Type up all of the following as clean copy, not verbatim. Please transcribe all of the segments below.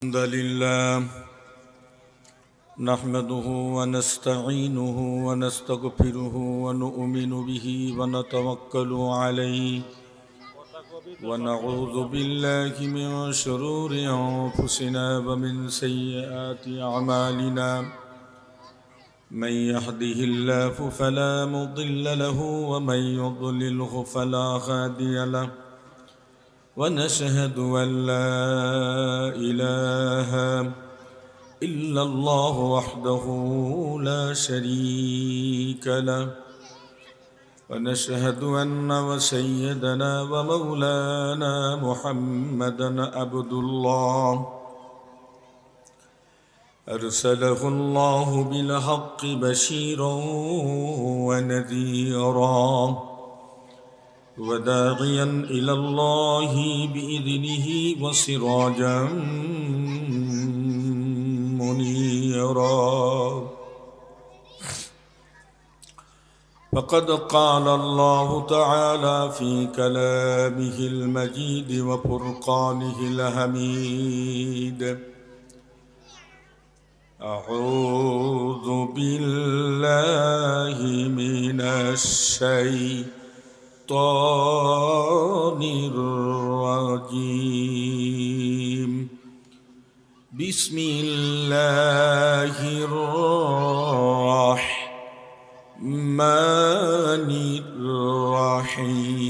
الحمد لله نحمده ونستعينه ونستغفره ونؤمن به ونتوكل عليه ونعوذ بالله من شرور أنفسنا ومن سيئات أعمالنا من يهده الله فلا مضل له ومن يضلله فلا هادي له ونشهد أن لا إله إلا الله وحده لا شريك له ونشهد أن سيدنا ومولانا محمدا عبد الله أرسله الله بالحق بشيرا ونذيرا وداعيا إلى الله بإذنه وسراجا منيرا فقد قال الله تعالى في كلامه المجيد وفرقانه الحميد أعوذ بالله من الشيطان الرجيم بسم الله الرحمن الرحيم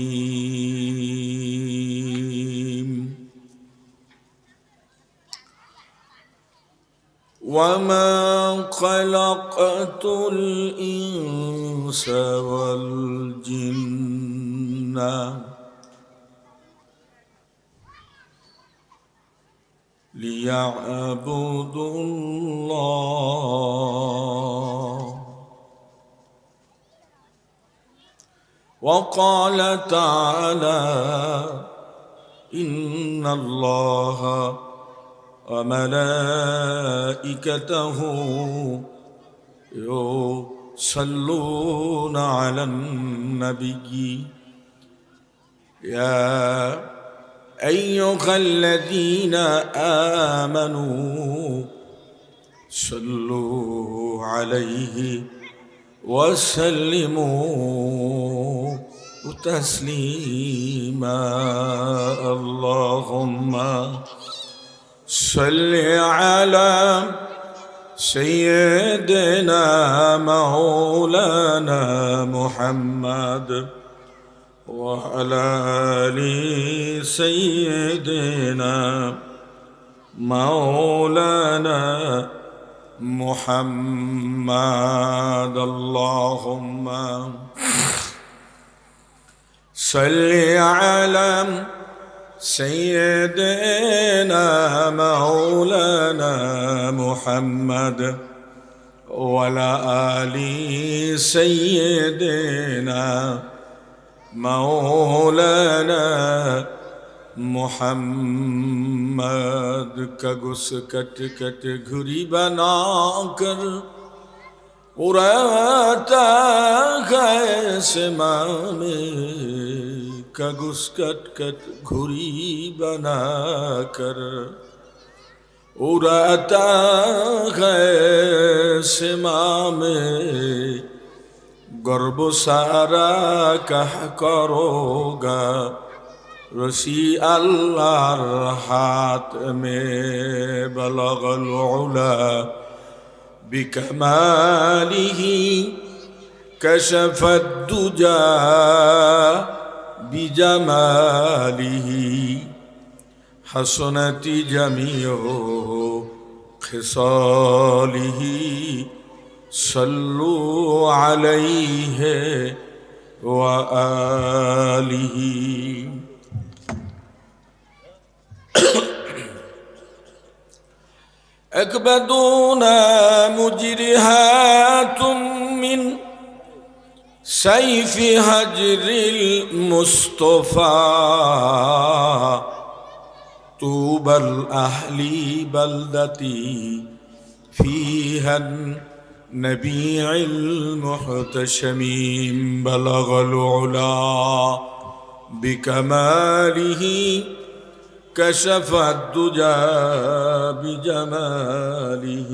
وما خلقت الإنس والجن ليعبدوا الله وقال تعالى إن الله وملائكته يصلون على النبي يا أيها الذين آمنوا صلوا عليه وسلموا تسليما اللهم صل على سيدنا مولانا محمد وعلى آل سيدنا مولانا محمد اللهم صل على سيدنا مولانا محمد وعلى آل سيدنا مولانا محمد کا گس کٹ کٹ گھری بنا کر اڑاتا ہے سماں میں کگس کٹ کٹ گھری بنا کر اڑاتا ہے سماں میں گرب سارا کہہ کرو گا رسی اللہ ہاتھ میں بلغ العلا بکمالہ کشف الدجا بجمالہ حسنت جمیع خصالہ صلوا علیہ وآلہ اکبدون مجرہات من سیف حجر المصطفى طوبى الأهل بلدتي فيها النبي المحتشم بلغ العلا بكماله كشف الدجى بجماله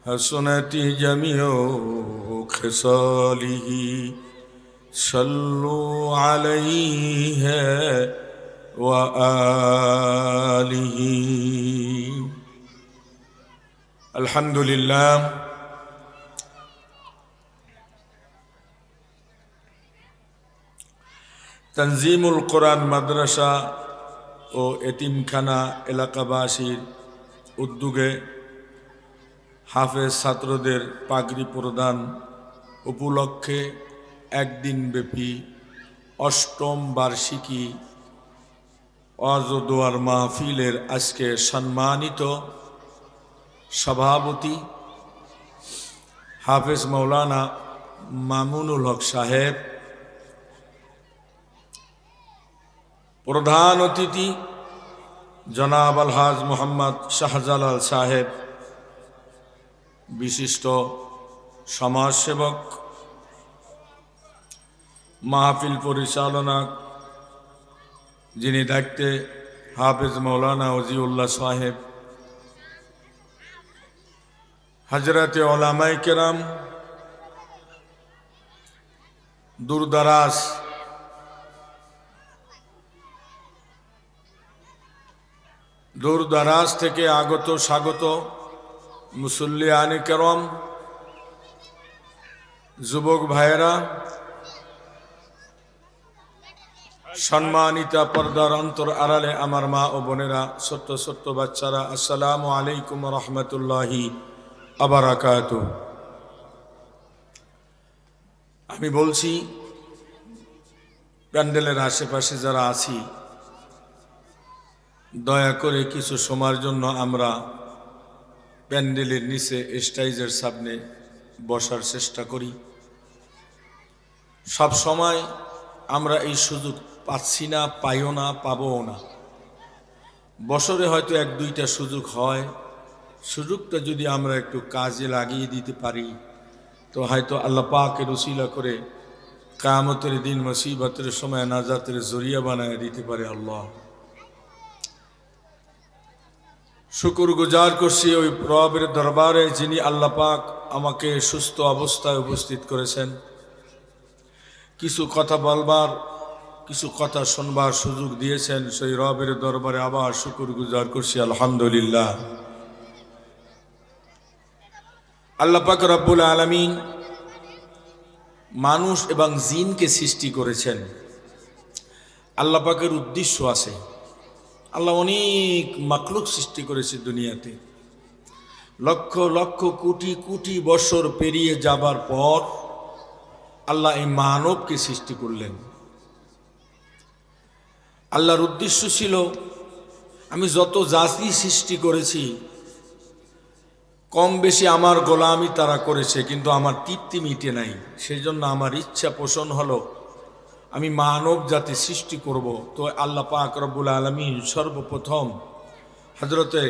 حسنت جميع خصاله صلوا عليه وآله الحمد لله তনজিমুল কোরআন মাদ্রাসা ও এতিমখানা এলাকাবাসীর উদ্যোগে হাফেজ ছাত্রদের পাগড়ি প্রদান উপলক্ষে একদিনব্যাপী অষ্টম বার্ষিকী ওয়াজ ও দোয়ার মাহফিলের আজকে সম্মানিত সভাপতি হাফেজ মৌলানা মামুনুল হক সাহেব, প্রধান অতিথি জনাব আলহাজ মোহাম্মদ শাহজালাল সাহেব, বিশিষ্ট সমাজসেবক, মাহফিল পরিচালনা যিনি দায়িত্বে হাফেজ মৌলানা ওজিউল্লাহ সাহেব, হজরতে ওলামায়ে কেরাম, দূর দারাজ থেকে আগত স্বাগত মুসল্লিয়ানে কেরাম, যুবক ভাইয়েরা, সম্মানিতা পর্দার অন্তর আড়ালে আমার মা ও বোনেরা, ছোট্ট ছোট্ট বাচ্চারা, আসসালামু আলাইকুম রহমতুল্লাহি ওয়া বারাকাতুহু। আমি বলছি প্যান্ডেলের আশেপাশে যারা আছি, দয়া করে কিছু সময়ের জন্য আমরা প্যান্ডেলের নিচে স্টেজের সামনে বসার চেষ্টা করি। সব সময় আমরা এই সুযোগ পাচ্ছি না, পাইও না, পাবও না। বছরে হয়তো এক দুইটা সুযোগ হয়। সুযোগটা যদি আমরা একটু কাজে লাগিয়ে দিতে পারি তো হয়তো আল্লাহ পাকের উসিলা করে কিয়ামতের দিন মুসিবতের সময় নাজাতের জরিয়া বানায় দিতে পারে আল্লাহ। শুকর গুজার করছি ওই রবের দরবারে যিনি আল্লাহ পাক আমাকে সুস্থ অবস্থায় উপস্থিত করেছেন, কিছু কথা বলবার, কিছু কথা শুনবার সুযোগ দিয়েছেন। সেই রবের দরবারে আবার শুকর গুজার করছি, আলহামদুলিল্লাহ। আল্লাহ পাক রব্বুল আলামিন মানুষ এবং জিনকে সৃষ্টি করেছেন। আল্লাহ পাকের উদ্দেশ্য আছে। আল্লাহ অনেক মাখলুক সৃষ্টি করেছে দুনিয়াতে। লক্ষ লক্ষ কোটি কোটি বছর পেরিয়ে যাবার পর আল্লাহ এই মানবকে সৃষ্টি করলেন। আল্লাহর উদ্দেশ্য ছিল, আমি যত জাতি সৃষ্টি করেছি কম বেশি আমার গোলামি তারা করেছে, কিন্তু আমার তৃপ্তি মিটে নাই। সেই জন্য আমার ইচ্ছা পোষণ হলো আমি মানব জাতি সৃষ্টি করব। তো আল্লাহ পাক রব্বুল আলামিন সর্বপ্রথম হযরতে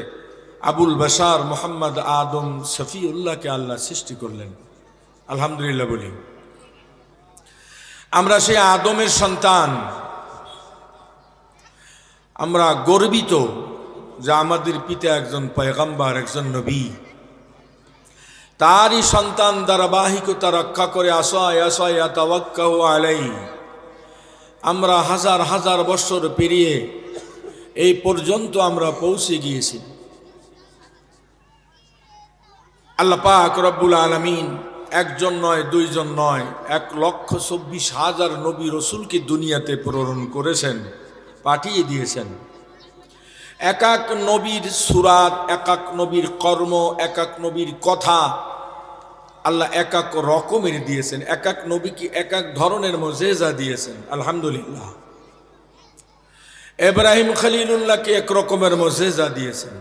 আবুল বাশার মোহাম্মদ আদম শফিউল্লাহকে আল্লাহ সৃষ্টি করলেন। আলহামদুলিল্লাহ বলি। আমরা সেই আদমের সন্তান। আমরা গর্বিত যে আমাদের পিতা একজন পয়গম্বর, একজন নবী। তারই সন্তান ধারাবাহিকতা রক্ষা করে আসায় আসায় তাওয়াক্কাহু আলাইহি আমরা হাজার হাজার বছর পেরিয়ে এই পর্যন্ত আমরা পৌঁছে গিয়েছি। আল্লাহ পাক রব্বুল আলামিন একজন নয়, দুইজন নয়, 1,24,000 নবী রসুলকে দুনিয়াতে প্রেরণ করেছেন, পাঠিয়ে দিয়েছেন। এক এক নবীর সুরাত, এক এক নবীর কর্ম, এক এক নবীর কথা আল্লাহ এক এক রকমের দিয়েছেন। এক এক নবীকে এক এক ধরনের মুজিজা দিয়েছেন। আলহামদুলিল্লাহ। ইব্রাহিম খলিলুল্লাহকে এক রকমের মুজিজা দিয়েছেন,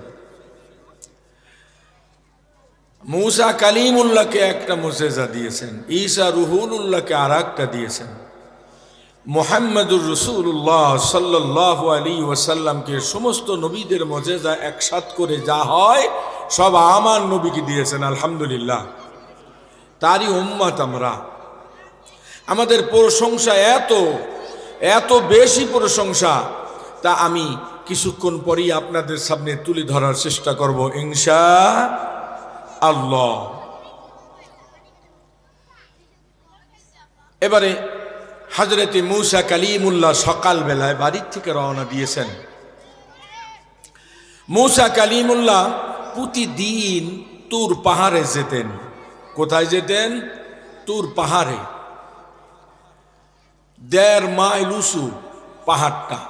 মুসা কালিমুল্লাহকে একটা মুজিজা দিয়েছেন, ঈসা রুহুলুল্লাহকে আর একটা দিয়েছেন, মুহাম্মদুর রাসূলুল্লাহ সাল্লাল্লাহু আলাইহি ওয়াসাল্লামকে সমস্ত নবীদের মুজিজা একসাথ করে যা হয় সব আমার নবীকে দিয়েছেন। আলহামদুলিল্লাহ। তারই উম্মত আমরা। আমাদের প্রশংসা এত এত বেশি প্রশংসা তা আমি কিছুক্ষণ পরেই আপনাদের সামনে তুলে ধরার চেষ্টা করব ইনশাআল্লাহ। এবারে হযরতে মূসা কালিমুল্লাহ সকালবেলায় বাড়ির থেকে রওনা দিয়েছেন। মূসা কালিমুল্লাহ প্রতিদিন তুর পাহাড়ে যেতেন। কোথায় যেতেন? তুর পাহাড়ে। ১.৫ মাইল উঁচু পাহাড়টা।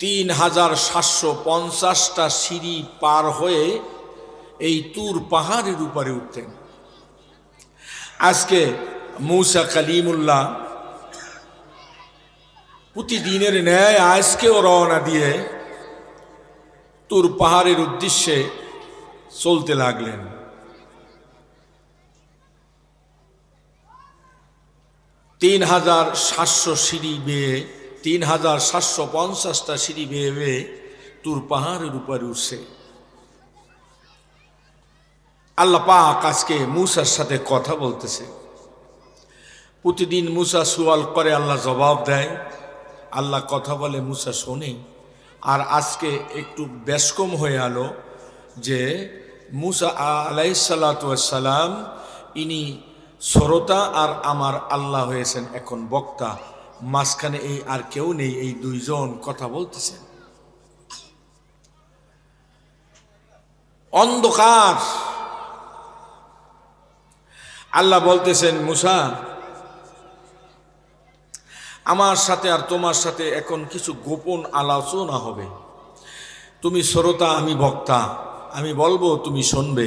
৩,৭৫০টা সিঁড়ি পার হয়ে এই তুর পাহাড়ের উপরে উঠতেন। আজকে মূসা কালিমুল্লাহ প্রতিদিনের ন্যায় আজকেও রওনা দিয়ে তুর পাহাড়ের উদ্দেশ্যে চলতে লাগলেন। ৩,৭০০ সিঁড়ি বেয়ে ৩,৭৫০টা সিঁড়ি বেয়ে বেয়ে তুর পাহাড়ের উপরে উঠছে। আল্লাহ পাক আজকে মূসার সাথে কথা বলতেছে। প্রতিদিন মূসা সুয়াল করে, আল্লাহ জবাব দেয়, আল্লাহ কথা বলে, মূসা শোনে। আর আজকে একটু ব্যস্কম হয়ে আলো যে মূসা আলাইহিসসালাতু ওয়াসসালাম ইনি শ্রোতা আর আমার আল্লাহ হয়েছেন এখন বক্তা। মাঝখানে এই আর কেউ নেই, এই দুইজন কথা বলতেছেন। অন্ধকার। আল্লাহ বলতেছেন, মূসা আমার সাথে আর তোমার সাথে এখন কিছু গোপন আলোচনা হবে। তুমি শ্রোতা, আমি বক্তা, আমি বলবো তুমি শুনবে।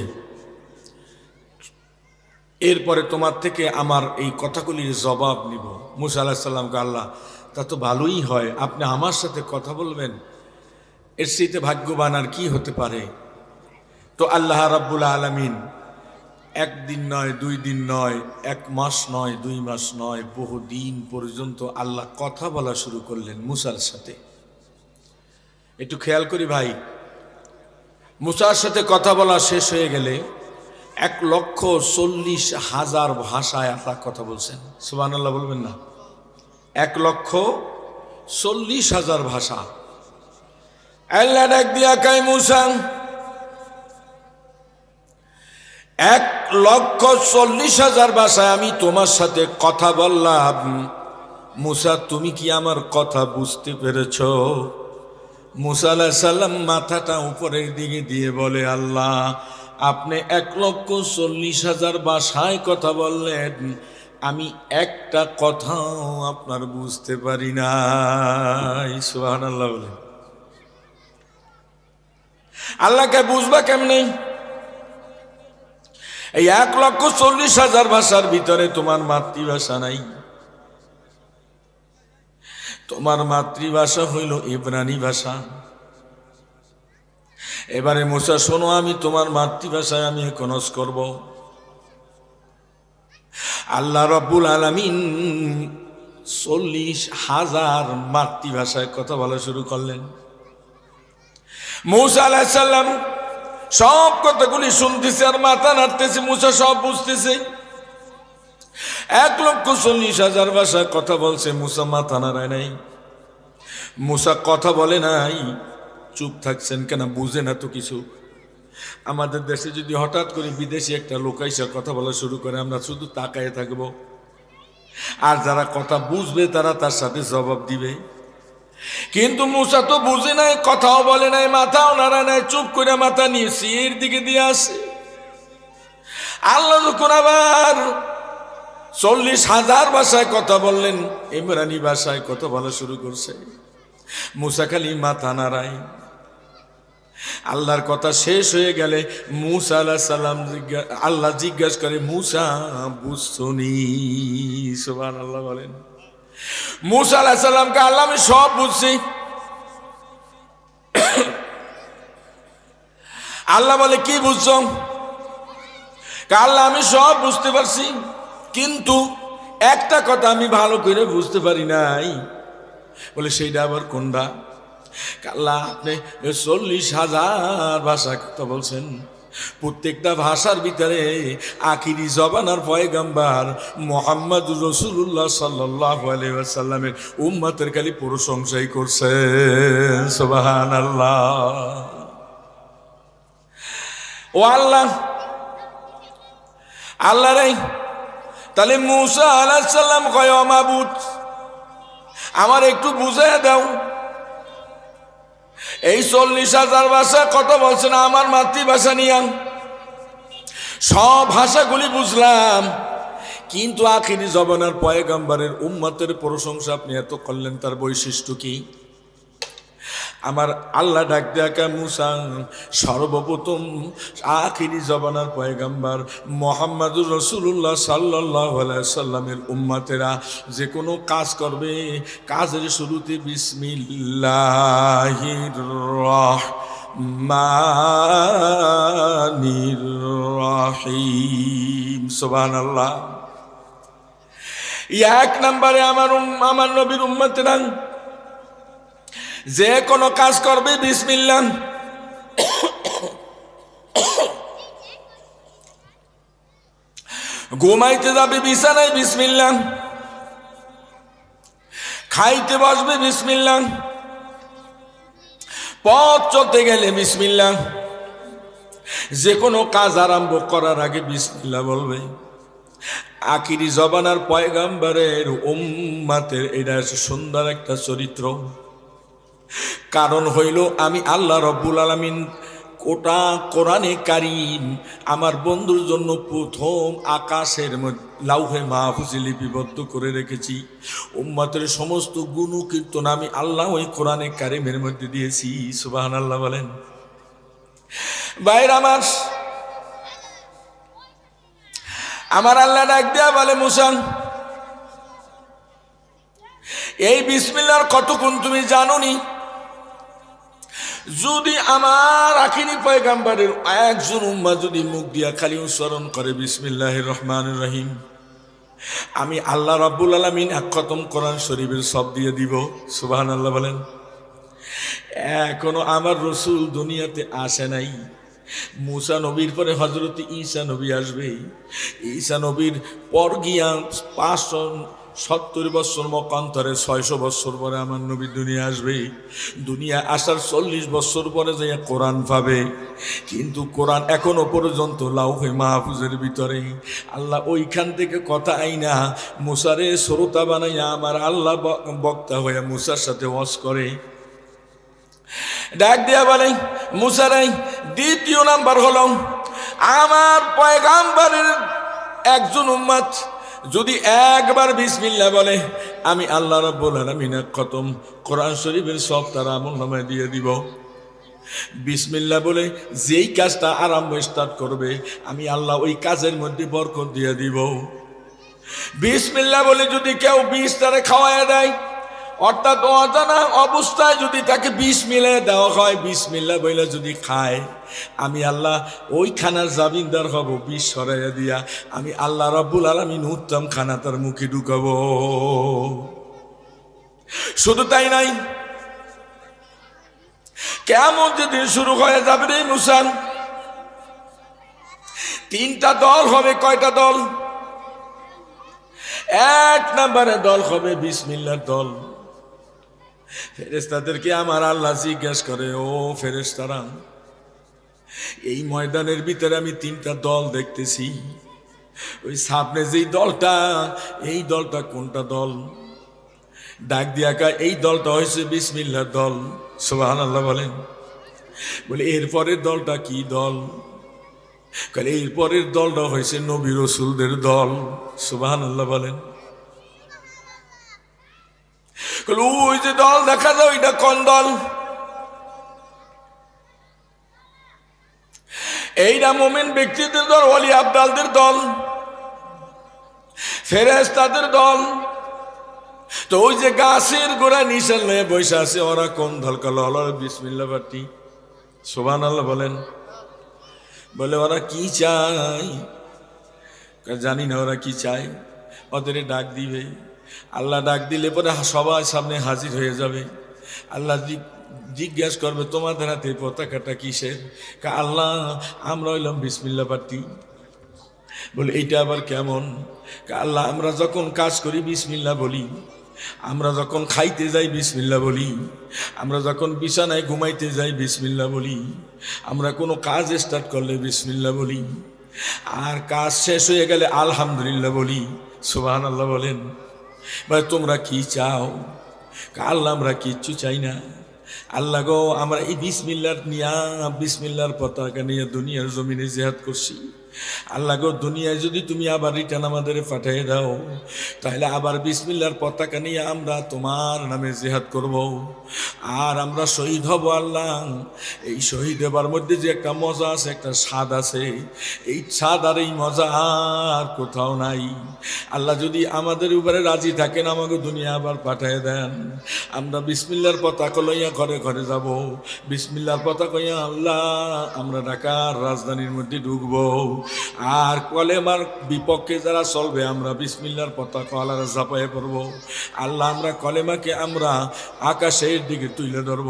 এরপরে তোমার থেকে আমার এই কথাগুলির জবাব নিব। মূসা আলাইহিস সালামকে আল্লাহ, তা তো ভালোই হয়, আপনি আমার সাথে কথা বলবেন, এর চাইতে ভাগ্যবান আর কি হতে পারে। তো আল্লাহ রাব্বুল আলামিন একদিন নয়, 2 দিন নয়, 1 মাস নয়, 2 মাস নয়, বহুদিন পর্যন্ত আল্লাহ কথা বলা শুরু করলেন মূসার সাথে। একটু খেয়াল করি ভাই, মূসার সাথে কথা বলা শেষ হয়ে গেলে 1,40,000 ভাষায় আল্লাহ কথা বলছেন। সুবহানাল্লাহ বলবেন না? 1,40,000 ভাষা। আল্লাহ ডাক দিয়া কয়, মূসা 1,40,000 ভাষায় আমি তোমার সাথে কথা বললাম, মূসা তুমি কি আমার কথা বুঝতে পেরেছ? মূসা আলাইহিস সালাম মাথাটা উপরের দিকে দিয়ে বলে, আল্লাহ আপনি 1,40,000 ভাষায় কথা বললেন, আমি একটা কথাও আপনার বুঝতে পারি নাই। সুবহানাল্লাহ বলে। আল্লাহকে বুঝবা কেমনে? এই 1,40,000 ভাষার ভিতরে তোমার মাতৃভাষা নাই। তোমার মাতৃভাষা হইল ইব্রানি ভাষা। এবারে মূসা শোনো, আমি তোমার মাতৃভাষায় আমি এখন ওয়াজ করব। আল্লাহ রাব্বুল আলামিন 40,000 মাতৃভাষায় কথা বলা শুরু করলেন। মূসা আলাইহিস সালাম সব কথাগুলি শুনতেছে আর মাথা নাড়তেছে, মূসা সব বুঝতেছে। 1,40,000 ভাষায় কথা বলছে, মূসা মাথা নাড়ায় নাই। মূসা কথা বলে নাই। চুপ থাকছেন কেন? বুঝে না তো কিছু। আমাদের দেশে যদি হঠাৎ করে বিদেশি একটা লোক এসে কথা বলা শুরু করে, আমরা শুধু তাকায় থাকব, আর যারা কথা বুঝবে তারা তার সাথে জবাব দিবে। কিন্তু মূসা তো বুঝে নাই, কথাও বলে নাই, মাথাও নাড়ায় নাই, চুপ করে মাথা নিয়ে সিঁড়ির দিকে দিয়ে আসে। আল্লাহ যখন আবার 40,000 ভাষায় কথা বললেন, ইব্রানি ভাষায় কথা বলা শুরু করছে, মূসা খালি মাথা নাড়ায়। আল্লাহর কথা শেষ হয়ে গেলে মূসা আলাইহিস সালাম আল্লাহ জিজ্ঞাসা করে, মূসা বুঝছনি? সুবহানাল্লাহ বলেন। মূসা আলাইহিস সালামকে আল্লাহ, আমি সব বুঝছি। আল্লাহ বলে, কি বুঝছো? আল্লাহ আমি সব বুঝতে পারছি, কিন্তু একটা কথা আমি ভালো করে বুঝতে পারি নাই। বলে, সেইটা আবার কোনটা? আল্লাহ আপনি 40,000 ভাষা কথা বলছেন, প্রত্যেকটা ভাষার ভিতরে আখিরি জবানার পয়গাম্বার মুহাম্মদ রাসূলুল্লাহ সাল্লাল্লাহু আলাইহি ওয়াসাল্লামের উম্মতের খালি প্রশংসাই করছেন। সুবহানাল্লাহ। ও আল্লাহ, আল্লাহ রে, তাহলে মূসা আলাইহিস সালাম কয়, ও মাবুদ, আমার একটু বুঝাইয়া দাও, এই 40,000 ভাষা কত বলছেন আমার মাতৃভাষা নিয়ে, সব ভাষাগুলি বুঝলাম, কিন্তু আখিরি জবানার পয়গম্বরের উম্মতের প্রশংসা আপনি এত করলেন, তার বৈশিষ্ট্য কি? আমার আল্লাহ ডাক দেখা, মূসা, সর্বপ্রথম আখিরি জবানার পয়গম্বর মুহাম্মদুর রাসূলুল্লাহ সাল্লাল্লাহু আলাইহি সাল্লামের উম্মতেরা যে কোনো কাজ করবে, কাজের শুরুতে বিসমিল্লাহির রহমানির রহিম। সুবহানাল্লাহ। এক নম্বরে আমার নবীর উম্মতেরা যে কোনো কাজ করবে বিসমিল্লাহ। ঘুমাইতে যাবে বিছানায় বিসমিল্লাহ, খাইতে বসবে বিসমিল্লাহ, পথ চলতে গেলে বিসমিল্লাহ, যে কোনো কাজ আরম্ভ করার আগে বিসমিল্লাহ বলবে। আখিরি জবানার পয়গম্বরের উম্মতের এটা সুন্দর একটা চরিত্র। কারণ হইল আমি আল্লাহ রব্বুল আলামিন কোটা কোরআনে কারীম আমার বন্ধুর জন্য প্রথম আকাশের লাউহে মাহফুজে লিপিবদ্ধ করে রেখেছি। উম্মতের সমস্ত গুণ কীর্তন আমি আল্লাহ ওই কোরআনে কারীমের মধ্যে দিয়েছি। সুবহানাল্লাহ বলেন। ভাইরা আমার আল্লাহ ডাক দেয়া বলে, মূসা, এই বিসমিল্লাহর কত গুণ তুমি জানোনি? যদি আমার আখিরি পয়গম্বরের একজন উম্মাহ যদি মুখ দিয়া খালি উচ্চারণ করে বিসমিল্লাহির রহমানির রহিম, আমি আল্লাহ রাব্বুল আলামিন এক খতম কোরআন শরীফের সব দিয়ে দিব। সুবহানাল্লাহ বলেন। এখনো আমার রসুল দুনিয়াতে আসে নাই। মূসা নবীর পরে হযরত ঈসা নবী আসবে। ঈসা নবীর পর গিয়া 570 বছর মকান্তরে 600 বছর পরে আমার নবী দুনিয়া আসবে। দুনিয়া আসার 40 বছর পরে যাইয়া কোরআন পাবে। কিন্তু কোরআন এখনো পর্যন্ত লাউহে মাহফুজের ভিতরে। আল্লাহ ওইখান থেকে কথা আইনা মূসারে শ্রোতা বানাইয়া আমার আল্লাহ বক্তা হয়ে মূসার সাথে ওয়াজ করে। ডাক দিয়া বলে, মূসারাই দ্বিতীয় নাম্বার হলো আমার পয়গম্বরের একজন উম্মত যদি একবার বিসমিল্লাহ বলে, আমি আল্লাহ রাব্বুল আলামিন খতম কোরআন শরীফের সব তার আমলনামায় দিয়ে দিব। বিসমিল্লাহ বলে যেই কাজটা আরম্ভ স্টার্ট করবে, আমি আল্লাহ ওই কাজের মধ্যে বরকত দিয়ে দিব। বিসমিল্লাহ বলে যদি কেউ বিষ তারে খাওয়ায় দেয়, অর্থাৎ অজানা অবস্থায় যদি তাকে বিষ মিলিয়ে দেওয়া হয়, বিসমিল্লাহ বলে যদি খায়, আমি আল্লাহ ওই খানার জামিনদার হব। বিষ সরাইয়া দিয়া আমি আল্লাহ রাব্বুল আলামিন উত্তম খানা তার মুখে ঢুকাবো। শুধু তাই নাই, কিয়ামত যেদিন শুরু হয়ে যাবে রে মূসা, 3টা দল হবে। কয়টা দল? এক নম্বরে দল হবে বিসমিল্লাহর দল। ফেরেশতাদেরকে আমার আল্লাহ জিজ্ঞেস করে, ও ফেরেশতারা, এই ময়দানের ভিতরে আমি 3টা দল দেখতেছি, ওই সামনে যেই দলটা, এই দলটা কোনটা দল? ডাক দিয়া কয়, এই দলটা হয়েছে বিসমিল্লাহর দল। সুবহানাল্লাহ বলেন। বলে এরপরের দলটা কি দল? এরপরের দলটা হয়েছে নবী রাসূলদের দল। সুবহানাল্লাহ বলেন। ওই যে দল দেখা যায়, ওইটা কোন দল? এইটা মুমিন ব্যক্তিদের দল, ওলি আবদালদের দল, ফেরেশতাদের দল। তো ওই যে গাছের গোড়া নিশান লয়ে বসে আছে, ওরা কোন দল? কাল বিসমিল্লাহ পাটি। সুবহানাল্লাহ বলেন। বলে ওরা কি চায়? জানি না ওরা কি চায়। ওদের ডাক দিবে, আল্লাহ ডাক দিলে পরে সবাই সামনে হাজির হয়ে যাবে। আল্লাহ জিজ্ঞাসা করবে তোমাদের হাতে পতাকাটা কিসের? আল্লাহ আমরা হইলাম বিসমিল্লাহ পার্টি। বলে এইটা আবার কেমন? আল্লাহ আমরা যখন কাজ করি বিসমিল্লাহ বলি, আমরা যখন খাইতে যাই বিসমিল্লাহ বলি, আমরা যখন বিছানায় ঘুমাইতে যাই বিসমিল্লাহ বলি, আমরা কোনো কাজ স্টার্ট করলে বিসমিল্লাহ বলি, আর কাজ শেষ হয়ে গেলে আলহামদুলিল্লাহ বলি। সুবহানাল্লাহ বলেন। ভাই তোমরা কি চাও? আল্লাহ আমরা কিচ্ছু চাই না। আল্লাহ গো আমরা এই বিসমিল্লাহর পতাকা নিয়ে দুনিয়ার জমিনে জিহাদ করছি। আল্লাহ গো দুনিয়ায় যদি তুমি আবার রিটার্ন আমাদের পাঠিয়ে দাও, তাহলে আবার বিসমিল্লাহর পতাকা নিয়ে আমরা তোমার নামে জিহাদ করব, আর আমরা শহীদ হব। আল্লাহ এই শহীদ হবার মধ্যে যে একটা মজা আছে, একটা স্বাদ আছে, এই স্বাদ আর এই মজা আর কোথাও নাই। আল্লাহ যদি আমাদের উপরে রাজি থাকেন, আমাকে দুনিয়া আবার পাঠিয়ে দেন, আমরা বিসমিল্লাহর পতাকা লইয়া ঘরে ঘরে যাব। বিসমিল্লাহর পতাকা লইয়া আল্লাহ আমরা ঢাকার রাজধানীর মধ্যে ঢুকবো। আর কলেমার বিপক্ষে যারা চলবে, আমরা বিসমিল্লাহর পতাকা আল্লাহর ঝাঁপায়ে পড়ব। আল্লাহ আমরা কলেমাকে আমরা আকাশের দিকে তুলে ধরব।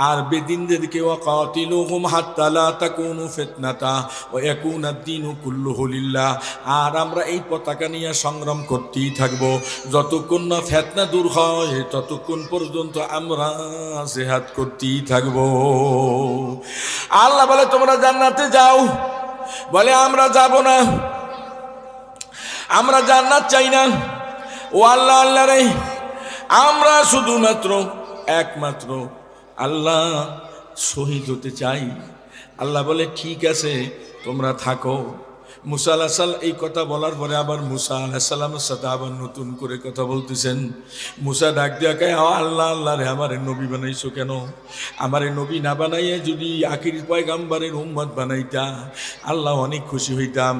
আর বেদিনদেরকে ওয়াকাতিলুহুম হাত্তা লা তাকুনু ফিতনাতা ওয়া ইয়াকুনাদ-দীনু কুল্লুহু লিল্লাহ। আর আমরা এই পতাকা নিয়ে সংগ্রাম করতেই থাকব, যতক্ষণ না ফিতনা দূর হয় ততক্ষণ পর্যন্ত আমরা জিহাদ করতেই থাকব। আল্লাহ বলে তোমরা জান্নাতে যাও। বলে আমরা যাব না, আমরা জান্নাত চাই না। ও আল্লাহ, আল্লাহ রে আমরা শুধুমাত্র একমাত্র আল্লাহ শহীদ হতে চাই। আল্লাহ বলে ঠিক আছে তোমরা থাকো। মুসা আলাইহিস সালাম এই কথা বলার পরে আবার মুসা আলাইহিস সালামের সাথে আবার নতুন করে কথা বলতেছেন। মুসা ডাক দিয়া কয়, আল্লাহ আল্লাহ রে আমারে নবী বানাইছো কেন? আমারে নবী না বানাইয়ে যদি আখির পয়গাম্বরের উম্মত বানাইতা, আল্লাহ অনেক খুশি হইতাম।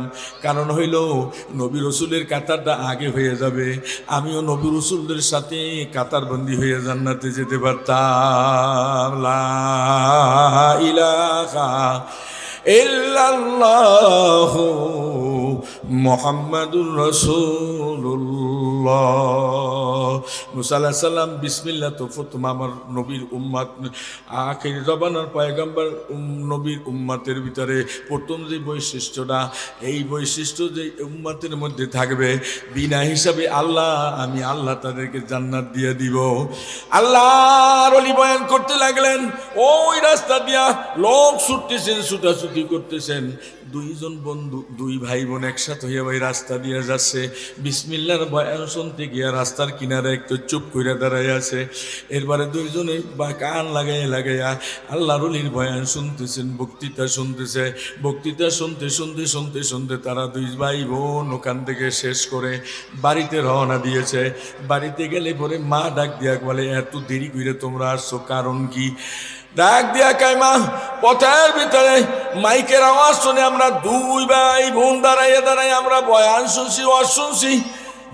কারণ হইল নবী রসুলের কাতারটা আগে হয়ে যাবে, আমিও নবী রসুলদের সাথে কাতারবন্দি হয়ে জান্নাতে যেতে পারতাম। লা ইলাহা ইল্লাল্লাহু মুহাম্মাদুর রাসূলুল্লাহ। মুসা আলাইহিস সালাম বিসমিল্লাহ তো প্রথম আমার নবীর উম্মত, আখির জবানের পয়গম্বর নবীর উম্মতের ভিতরে প্রথম যে বৈশিষ্ট্যটা, এই বৈশিষ্ট্য যে উম্মতের মধ্যে থাকবে, বিনা হিসাবে আল্লাহ আমি আল্লাহ তাদেরকে জান্নাত দিয়ে দিব। আল্লাহর ওলি বয়ান করতে লাগলেন, ওই রাস্তা দিয়া লোক ছুটতেছেন, ছুটাছুটি করতেছেন। দুইজন বন্ধু, দুই ভাই বোন একসাথে হইয়া ওই রাস্তা দিয়ে যাচ্ছে। বিসমিল্লাহর বয়ান শুনতে গিয়া রাস্তার কিনারে একটু চুপ করে দাঁড়ায় আছে। এরপরে দুইজনে বা কান লাগাইয়া আল্লাহর ওলির বয়ান শুনতেছেন, বক্তৃতা শুনতেছে। বক্তৃতা শুনতে শুনতে শুনতে শুনতে তারা দুই ভাই বোন ওখান থেকে শেষ করে বাড়িতে রওনা দিয়েছে। বাড়িতে গেলে পরে মা ডাক দিয়া বলে, এত দেরি করে তোমরা আসছো, কারণ কি? ডাক দিয়া কাইমা পথের ভিতরে মাইকের আওয়াজ শুনে আমরা দুই ভাই বোন দাঁড়াইয়া আমরা বয়ান শুনছি, ওয়াজ শুনছি,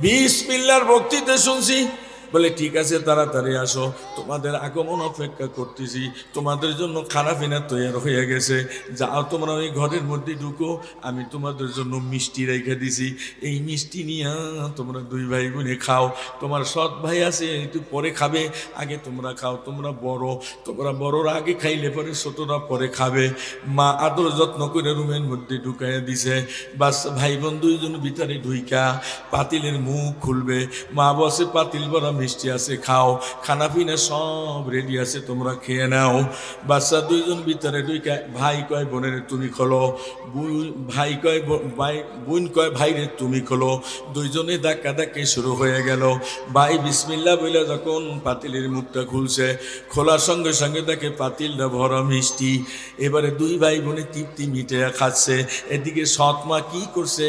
বিসমিল্লাহর বক্তৃতা শুনছি। বলে ঠিক আছে তাড়াতাড়ি আসো, তোমাদের আগমন অপেক্ষা করতেছি, তোমাদের জন্য খানা পিনা তৈরি হয়ে গেছে, যাও তোমরা ওই ঘরের মধ্যে ঢুকো, আমি তোমাদের জন্য মিষ্টি রেখে দিছি, এই মিষ্টি নিয়ে তোমরা দুই ভাই বোনে খাও। তোমার সৎ ভাই আছে একটু পরে খাবে, আগে তোমরা খাও, তোমরা বড়রা আগে খাইলে পরে ছোটরা পরে খাবে। মা আদর যত্ন করে রুমের মধ্যে ঢুকাইয়া দিছে। বাস ভাই বোন দুইজন ভিতরে ঢুইকা পাতিলের মুখ খুলবে, মা বসে পাতিল বড় মিষ্টি আছে, খাও, খানা পিনা সব রেডি আছে, তোমরা খেয়ে নাও। বাচ্চা দুইজন ভিতরে ঢুইকা ভাই কয় বোনের তুমি খোলো, ভাই কয় বোন কয় ভাইরে তুমি খোলো। দুইজনে ধাক্কা ধাক্কি শুরু হয়ে গেল। ভাই বিসমিল্লাহ বলে যখন পাতিলের মুখটা খুলছে, খোলার সঙ্গে সঙ্গে দেখে পাতিলটা ভরা মিষ্টি। এবারে দুই ভাই বোনে তৃপ্তি মিটে খাচ্ছে। এদিকে সৎ মা কি করছে,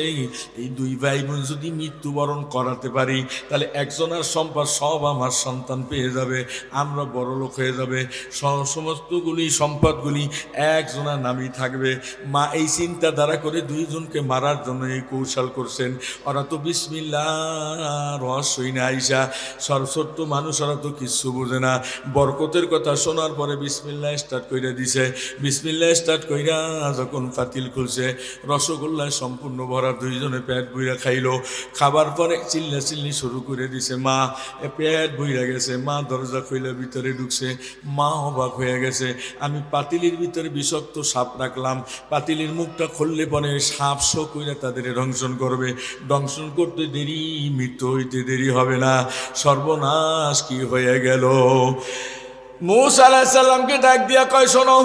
এই দুই ভাই বোন যদি মৃত্যুবরণ করাতে পারি, তাহলে একজনের সম্পদ সব আমার সন্তান পেয়ে যাবে, আমরা বড় লোক হয়ে যাবে, সমস্তগুলি সম্পদগুলি একজনের নামই থাকবে। মা এই চিন্তাধারা করে দুইজনকে মারার জন্য এই কৌশল করছেন। ওরা তো বিসমিল্লাহ রহস্যই না আইসা, সরস্বত্য মানুষ, ওরা তো কিচ্ছু বোঝে না। বরকতের কথা শোনার পরে বিসমিল্লাহ স্টার্ট করে দিছে। বিসমিল্লাহ স্টার্ট কইরা যখন পাতিল খুলছে, রসগোল্লায় সম্পূর্ণ ভরা, দুইজনে পেট বইরা খাইলো। খাবার পরে চিল্লাচিল্লি শুরু করে দিছে। মা পেট বইরা গেছে, মা দরজা খুলে ভিতরে ঢুকছে, মা অবাক হয়ে গেছে। আমি পাতিলির ভিতরে বিষাক্ত সাপ রাখলাম, পাতিলির মুখটা খুললে পরে সাপ শো কইরা তাদের দংশন করবে, দংশন করতে দেরি, মৃত্যু হইতে দেরি হবে না। সর্বনাশ কি হয়ে গেল। মূসা আলাইহিস সালামকে ডাক দিয়া কয়, শোনো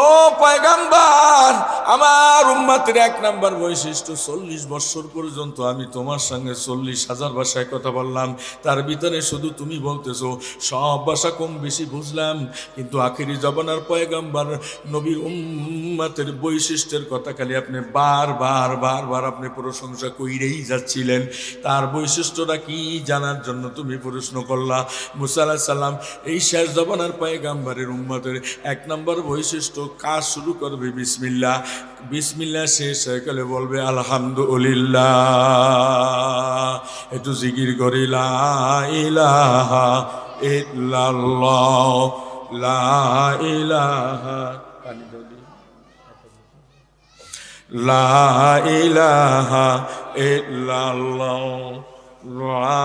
ও পয়গম্বর, আমার উম্মতের এক নাম্বার বৈশিষ্ট্য 40 বছর পর্যন্ত আমি তোমার সঙ্গে 40,000 ভাষায় কথা বললাম, তার ভিতরে শুধু তুমি বলতেছো, সব ভাষা কম বেশি বুঝলাম, কিন্তু আখেরি জবানার পয়গম্বর নবীর উম্মতের বৈশিষ্ট্যের কথা খালি আপনি বারবার আপনি প্রশংসা কইরেই যাচ্ছিলেন, তার বৈশিষ্ট্যটা কি জানার জন্য তুমি প্রশ্ন করলা। মূসা আলাইহিস সালাম এই শেষ জবানার পয়গম্বরের উম্মতের এক নম্বর বৈশিষ্ট্য, কাজ শুরু করবে বিসমিল্লাহ, বিসমিল্লাহ শেষ হয়ে গেলে বলবে আলহামদুলিল্লাহ। একটু জিকির করি লা ইলাহা ইল্লাল্লাহ, লা ইলাহা, লা ইলাহা ইল্লাল্লাহ, লা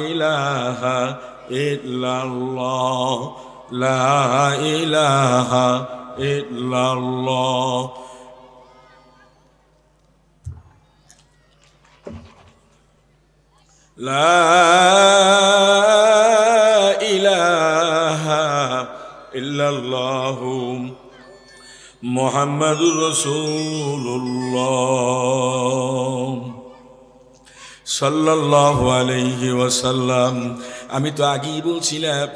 ইলাহা ইল্লাল্লাহ, লা ইলাহা ইল্লাল্লাহ। লা ইলাহা ইল্লাল্লাহু মুহাম্মাদুর রাসূলুল্লাহ সাল্লাল্লাহু আলাইহি ওয়াসাল্লাম। আমি তো আগেই বলছিলাম,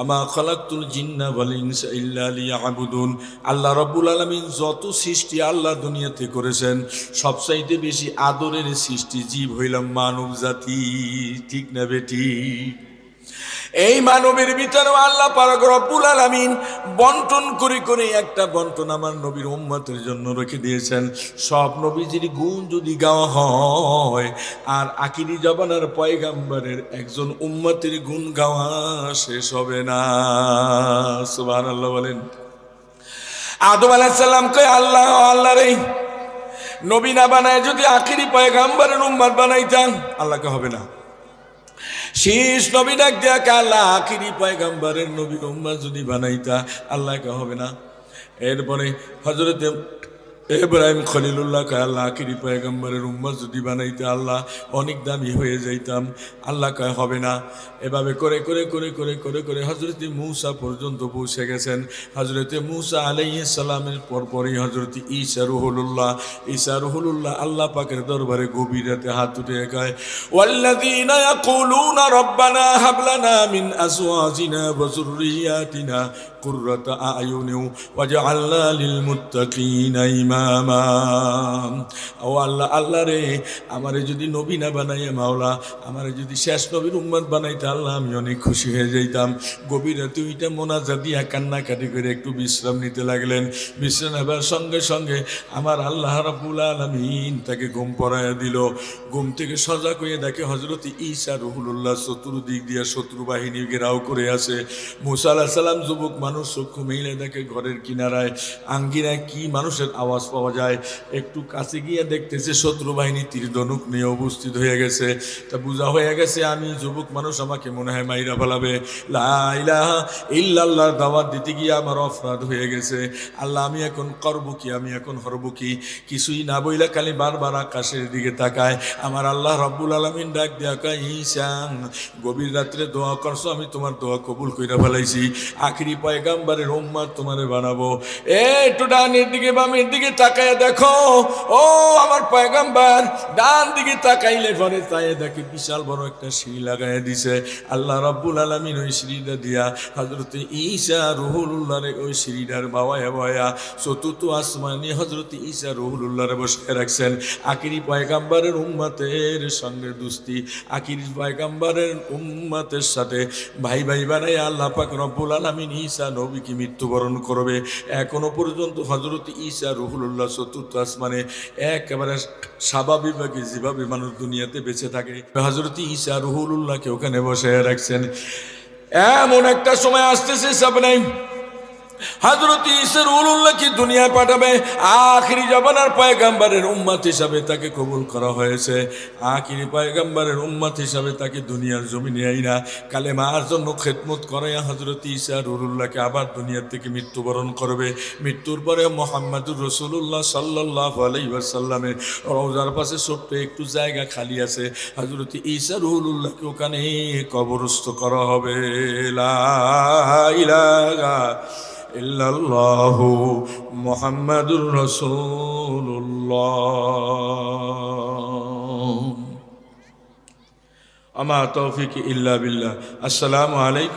আমা খালাকতুল জিন্না ওয়াল ইনসা ইল্লা লিয়াবুদুন। আল্লাহ রাব্বুল আলামিন যত সৃষ্টি আল্লাহ দুনিয়াতে করেছেন, সবচাইতে বেশি আদরের সৃষ্টি জীব হইলাম মানব জাতি, ঠিক না বেটি? এই মানবের ভিতরে আল্লাহ পাক রব্বুল আলামিন বন্টন করে একটা বন্টন আমার নবীর উম্মতের জন্য রেখে দিয়েছেন। সব নবীজির গুণ যদি গাওয়া হয়, আর আখিরি জবানার পয়গম্বরের একজন উম্মতের গুণ গাওয়া শেষ হবে না। সুবহানাল্লাহ বলেন। আদম আলাইহিস সালাম কয়, আল্লাহ রে, নবী না বানায় যদি আখিরি পয়গম্বরের উম্মত বানাইতাম, আল্লাহকে হবে না। শেষ নবী ডাক দিয়া আল্লাহ আখিরি পয়গম্বরের নবীর উম্মত যদি বানাইতা, আল্লাহকে হবে না। এরপরে হযরতে ইব্রাহিম খলিলুল্লাহ কয়, আল্লাহ আখিরি পয়গম্বরের উম্মত যদি বানাইতে, আল্লাহ অনেক দামি হয়ে যাইতাম, আল্লাহ কয় হবে না। এভাবে করে হযরতে মূসা পর্যন্ত পৌঁছে গেছেন। হযরতে মূসা আলাইহিস সালামের পরপরই হযরতে ঈসা রুহুল্লাহ আল্লাহ পাকের দরবারে গভীর রাতে হাত উঠে কয়, ওয়াল্লাযীনা ইয়াকুলুনা রাব্বানা হাব লানা মিন আজওয়াজিনা ওয়া যুররিয়াতিনা কুররাতা আয়ুনিন ওয়াজআলনা লিল মুত্তাকিনা ইমামা। ও আল্লাহ রে, আমারে যদি নবী না বানাইয়া মাওলা, আমারে যদি শেষ নবীর উম্মত বানাইতে, আল্লাহ আমি অনেক খুশি হয়ে যাইতাম। গভীর রাতে ওইটা মোনাজাত দিয়া কান্নাকাটি করে একটু বিশ্রাম নিতে লাগলেন। বিশ্রাম নেবার সঙ্গে সঙ্গে আমার আল্লাহ রাব্বুল আলামিন তাকে ঘুম পড়াইয়া দিল। ঘুম থেকে সজাগ হয়ে দেখে হযরত ঈসা রুহুল্লাহ চতুর্দিক দিয়া শত্রু বাহিনী ঘেরাও করে আছে। মূসা আলাইহিস সালাম যুবক মানুষ, চক্ষু মেলে দেখে ঘরের কিনারায় আঙ্গিনায় কি মানুষের আওয়াজ পাওয়া যায়। একটু কাছে গিয়ে দেখতেছে শত্রু বাহিনী তীর ধনুক নিয়ে উপস্থিত হয়ে গেছে। তা বোঝা হয়ে গেছে আমি যুবক মানুষ, আমাকে মনে হয় মাইরা ফেলাবে। লা ইলাহা ইল্লাল্লাহর দাওয়াত দিতে গিয়ে আমার অপরাধ হয়ে গেছে। আল্লাহ আমি এখন করব কি, আমি এখন হরব কি, কিছুই না বইলা খালি বারবার আকাশের দিকে তাকায়। আমার আল্লাহ রাব্বুল আলামিন ডাক দিয়া কয়, ঈসা গভীর রাত্রে দোয়া করছো, আমি তোমার দোয়া কবুল কইরা ফেলাইছি, আখিরি পয়গম্বরের উম্মত তোমারে বানাবো। একটু ডানের দিকে বামের দিকে তাকায় দেখো, ও আমার পয়গম্বর। ডান দিকে তাকাইলে পরে তাই দেখে বিশাল বড় একটা সিঁড়ি লাগাই দিছে। আল্লাহ রাব্বুল আলামিন ওই সিঁড়িটা দিয়া হযরতে ঈসা রুহুল্লাহরে ওই সিঁড়িটার বয়া চতুর্থ আসমানে হযরতে ঈসা রুহুল্লাহরে বসে রাখছেন। আখিরি পয়গম্বরের উম্মতের সঙ্গে দুস্তি, আখিরি পয়গম্বরের উম্মতের সাথে ভাই বানাই আল্লাহ পাক রব্বুল আলামিন ঈসা নবীকে মৃত্যুবরণ করবে। এখনো পর্যন্ত হযরত ঈসা রুহুল্লাহ চতুর্থ আসমানে একেবারে স্বাভাবিকভাবে যেভাবে মানুষ দুনিয়াতে বেঁচে থাকে, হযরত ঈসা রুহুল্লাহকে ওখানে বসে রাখছেন। এমন একটা সময় আসতেছে সাবনাই, হযরত ঈসা রূহুল্লাহকে দুনিয়ায় পাঠাবে, আখিরি জামানার পয়গম্বরের উম্মত হিসাবে তাকে কবুল করা হয়েছে। আখিরি পয়গম্বরের উম্মত হিসাবে তাকে দুনিয়ার জমিনে আইনা কালেমার জন্য খেদমত করাইয়া হযরত ঈসা রূহুল্লাহকে আবার দুনিয়া থেকে মৃত্যুবরণ করবে। মৃত্যুর পরে মুহাম্মদুর রাসূলুল্লাহ সাল্লাল্লাহু আলাইহি ওয়াসাল্লামের রওজার পাশে ছোট্ট একটু জায়গা খালি আছে, হযরত ঈসা রূহুল্লাহকে ওখানে কবরস্থ করা হবে। লা ইলাহা ইল্লাল্লাহু মুহাম্মাদুর রাসূলুল্লাহ। আমা তৌফিক ইল্লা বিল্লাহ। আসসালামু আলাইকুম।